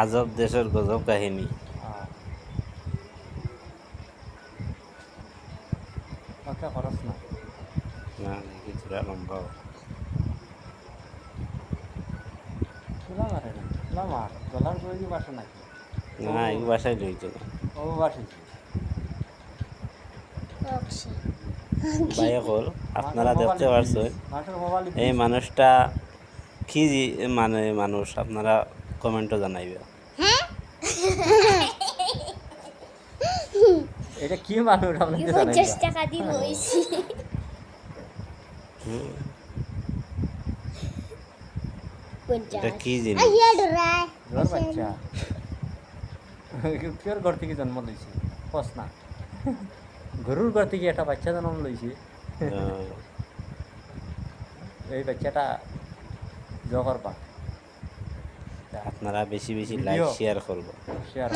আজব দেশের গজব কাহিনী। খরচ না না কিছুটা লম্বা চুলা মারে না চুলা মার জলার করে কি বাসা নাকি না এই বাসায় রয়েছে না ও বাসিছি ভাইয়া কল আপনারা দেখতে পারছেন মানুষের মোবাইল এই মানুষটা কি মানে মানুষ আপনারা কমেন্টও জানাইবে এটা কি মানুষ আপনাকে জানাই 50 টাকা দিয়ে লইছি এটা কি জিনিস ঘর বাচ্চা কেউ ঘর থেকে জন্ম লইছে কস না গরুর ঘর থেকে একটা বাচ্চা জন্ম লইছে এই বাচ্চাটা জহর পা আপনারা বেশি বেশি লাইক শেয়ার করবো শেয়ার